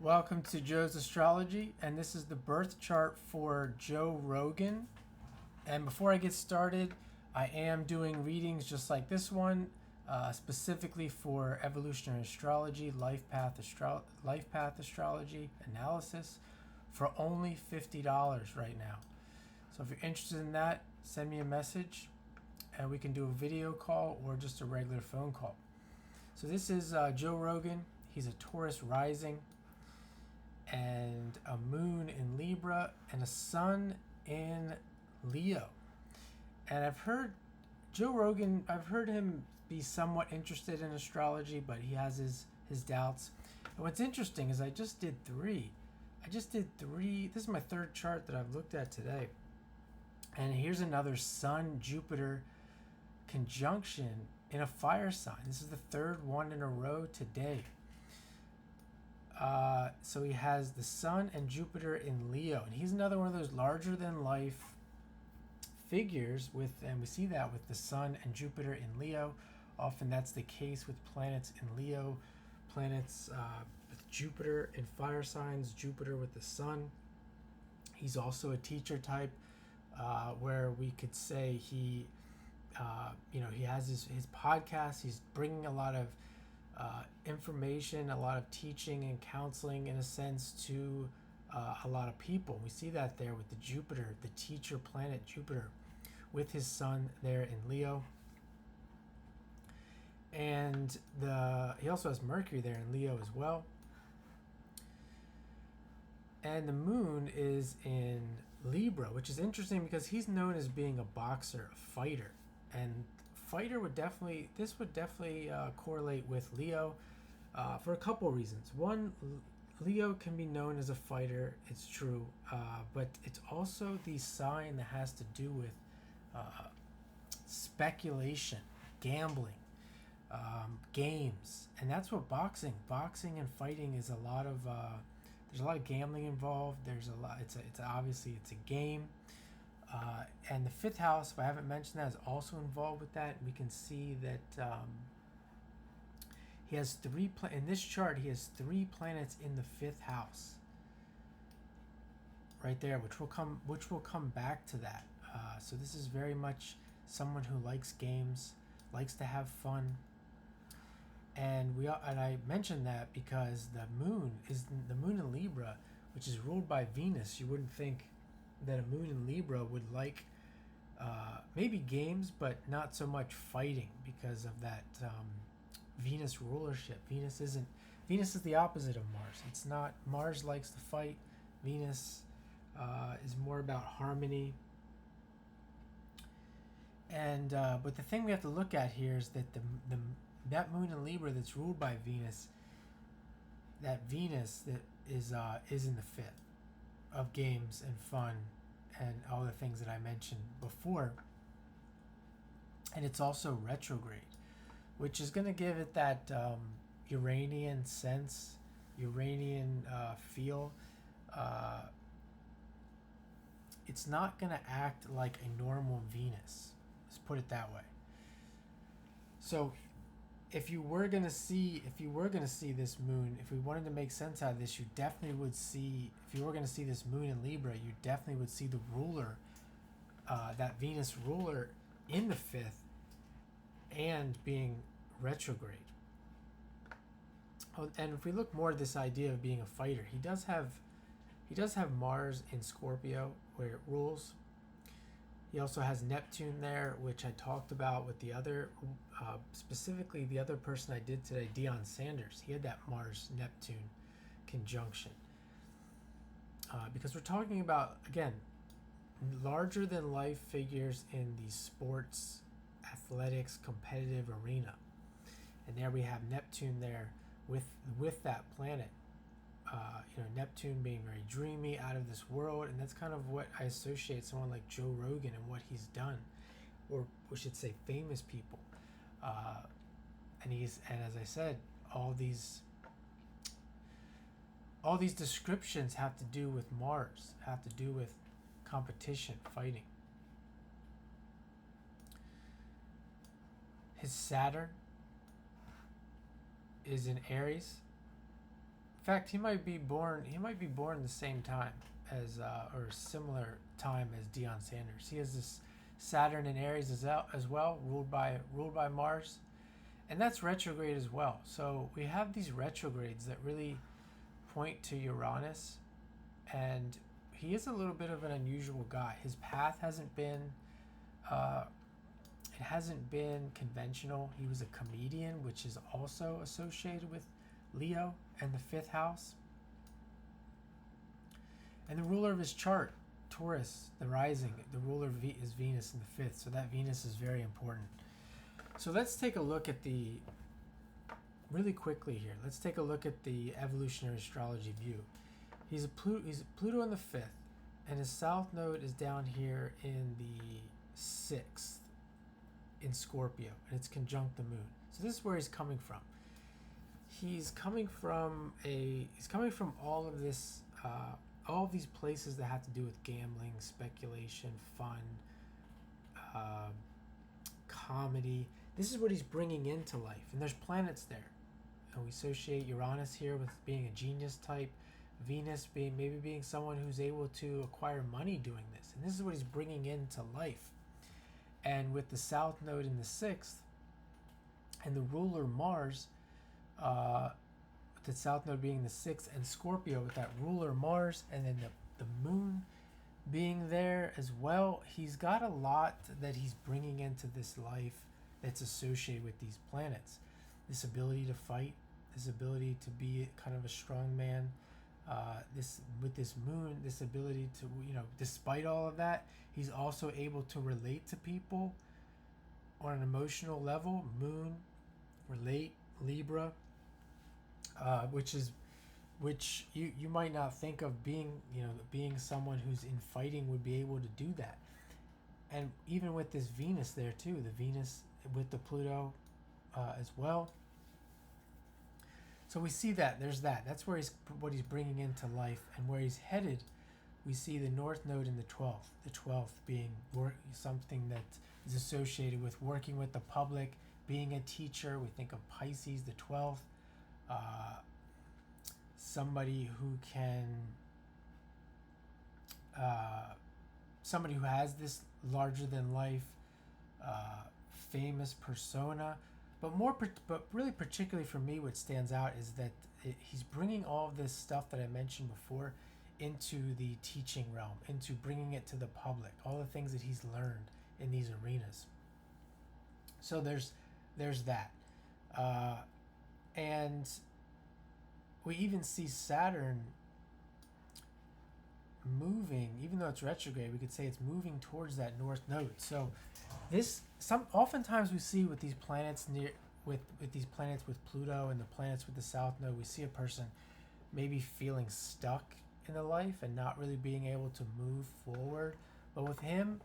Welcome to Joe's Astrology, and this is the birth chart for Joe Rogan. And before I get started, I am doing readings just like this one, specifically for evolutionary astrology, life path astrology analysis, for only $50 right now. So if you're interested in that, send me a message, and we can do a video call or just a regular phone call. So this is Joe Rogan. He's a Taurus Rising, and a moon in Libra, and a sun in Leo. And I've heard Joe Rogan, I've heard him be somewhat interested in astrology, but he has his doubts. And what's interesting is I just did three. This is my third chart that I've looked at today. And here's another Sun Jupiter conjunction in a fire sign. This is the third one in a row today. So he has the Sun and Jupiter in Leo, and he's another one of those larger than life figures and we see that with the Sun and Jupiter in Leo. Often that's the case with planets in Leo, planets with Jupiter in fire signs, Jupiter with the Sun. He's also a teacher type, where we could say he has his podcast. He's bringing a lot of information, a lot of teaching and counseling, in a sense, to a lot of people. We see that there with the Jupiter, the teacher planet Jupiter, with his Sun there in Leo. And he also has Mercury there in Leo as well. And the moon is in Libra, which is interesting because he's known as being a boxer, a fighter. And fighter would definitely correlate with Leo, for a couple reasons. One, Leo can be known as a fighter, it's true, but it's also the sign that has to do with speculation, gambling, games, and that's what boxing and fighting is. There's a lot of gambling involved. There's a lot. It's obviously it's a game. And the fifth house, if I haven't mentioned that, is also involved with that. We can see that he has in this chart. He has 3 planets in the fifth house, right there, which will come back to that. So this is very much someone who likes games, likes to have fun, and I mentioned that because the moon in Libra, which is ruled by Venus. You wouldn't think that a moon in Libra would like maybe games, but not so much fighting, because of that Venus rulership. Venus is the opposite of Mars. It's not. Mars likes to fight. Venus is more about harmony. And but the thing we have to look at here is that that moon in Libra that's ruled by Venus, that Venus that is in the fifth of games and fun and all the things that I mentioned before. And it's also retrograde, which is going to give it that Uranian sense, Uranian feel. It's not going to act like a normal Venus. Let's put it that way. So if you were going to see this moon, if we wanted to make sense out of this, you definitely would see, if you were going to see this moon in Libra, you definitely would see the ruler, that Venus ruler, in the fifth and being retrograde. Oh, and if we look more at this idea of being a fighter, he does have Mars in Scorpio, where it rules. He also has Neptune there, which I talked about with the other, specifically the other person I did today, Deion Sanders. He had that Mars-Neptune conjunction. Because we're talking about, again, larger than life figures in the sports, athletics, competitive arena. And there we have Neptune there with that planet. Neptune being very dreamy, out of this world, and that's kind of what I associate someone like Joe Rogan and what he's done, or we should say famous people. And as I said, all these descriptions have to do with Mars, have to do with competition, fighting. His Saturn is in Aries, In fact, he might be born. He might be born the same time as, or similar time as Deion Sanders. He has this Saturn in Aries as well, ruled by Mars, and that's retrograde as well. So we have these retrogrades that really point to Uranus, and he is a little bit of an unusual guy. His path uh, hasn't been conventional. He was a comedian, which is also associated with Leo and the fifth house. And the ruler of his chart, Taurus, the rising, the ruler is Venus in the fifth. So that Venus is very important. So let's take a look at really quickly here. Let's take a look at the evolutionary astrology view. He's Pluto in the fifth, and his south node is down here in the sixth in Scorpio, and it's conjunct the moon. So this is where he's coming from. He's coming from all of this, all of these places that have to do with gambling, speculation, fun, comedy. This is what he's bringing into life, and there's planets there. And we associate Uranus here with being a genius type, Venus being someone who's able to acquire money doing this, and this is what he's bringing into life. And with the south node in the sixth, and the ruler Mars, the south node being the sixth, and Scorpio with that ruler Mars, and then the moon being there as well, he's got a lot that he's bringing into this life that's associated with these planets. This ability to fight, this ability to be kind of a strong man, with this moon, this ability to, despite all of that, he's also able to relate to people on an emotional level. Moon, relate, Libra, which you might not think of being someone who's in fighting would be able to do that. And even with this Venus there too, the Venus with the Pluto as well. So we see that there's that. That's where what he's bringing into life, and where he's headed. We see the North Node in the 12th. The 12th being something that is associated with working with the public, being a teacher. We think of Pisces, the 12th. Somebody who has this larger than life, famous persona. But really particularly for me, what stands out is that he's bringing all of this stuff that I mentioned before into the teaching realm, into bringing it to the public, all the things that he's learned in these arenas. So there's that. And we even see Saturn moving, even though it's retrograde, we could say it's moving towards that North Node. So oftentimes we see with these planets with these planets with Pluto and the planets with the South Node, we see a person maybe feeling stuck in their life and not really being able to move forward. But with him,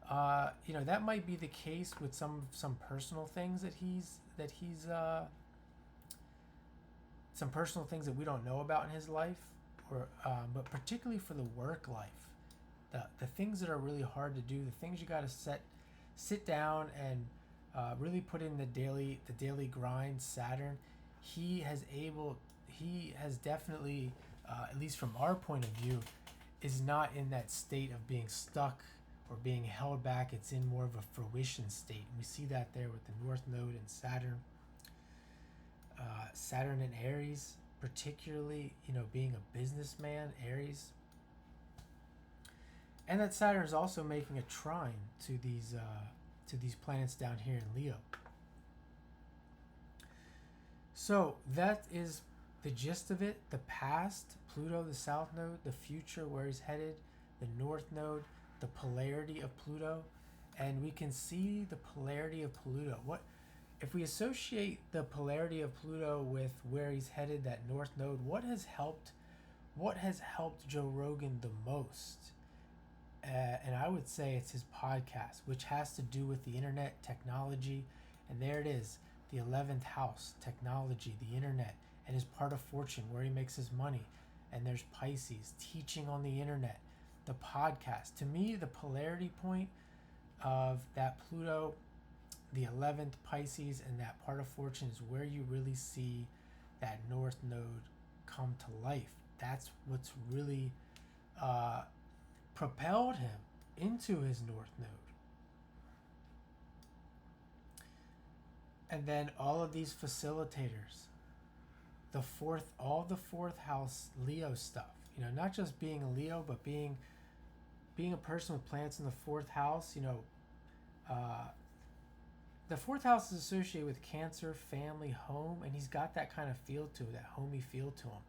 that might be the case with some personal things that he's some personal things that we don't know about in his life, or but particularly for the work life, the things that are really hard to do, the things you got to sit down and really put in the daily grind. Saturn, he has definitely, at least from our point of view, is not in that state of being stuck or being held back. It's in more of a fruition state. And we see that there with the North Node and Saturn. Saturn in Aries, particularly, being a businessman, Aries. And that Saturn is also making a trine to these planets down here in Leo. So that is the gist of it. The past, Pluto, the South Node; the future, where he's headed, the North Node, the polarity of Pluto. And we can see the polarity of Pluto. What if we associate the polarity of Pluto with where he's headed, that North Node? What has helped Joe Rogan the most? And I would say it's his podcast, which has to do with the internet, technology. And there it is, the 11th house, technology, the internet, and his part of fortune, where he makes his money. And there's Pisces, teaching on the internet, the podcast. To me, the polarity point of that Pluto, the 11th Pisces, and that part of fortune is where you really see that North Node come to life. That's what's really propelled him into his North Node. And then all of these facilitators, all the fourth house Leo stuff, not just being a Leo, but being a person with planets in the fourth house. The fourth house is associated with Cancer, family, home, and he's got that kind of feel to it, that homey feel to him.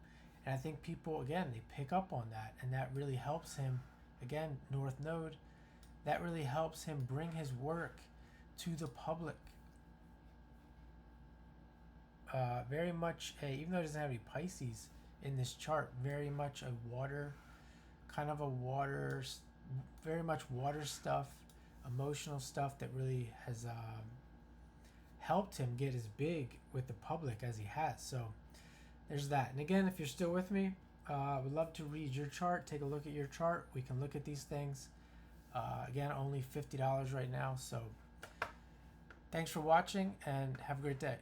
And I think people, again, they pick up on that, and that really helps him. Again, North Node, that really helps him bring his work to the public. Very much, even though he doesn't have any Pisces in this chart, very much very much water stuff, emotional stuff that really has helped him get as big with the public as he has. So there's that. And again, if you're still with me, I would love to read your chart, take a look at your chart. We can look at these things. Again, only $50 right now. So thanks for watching and have a great day.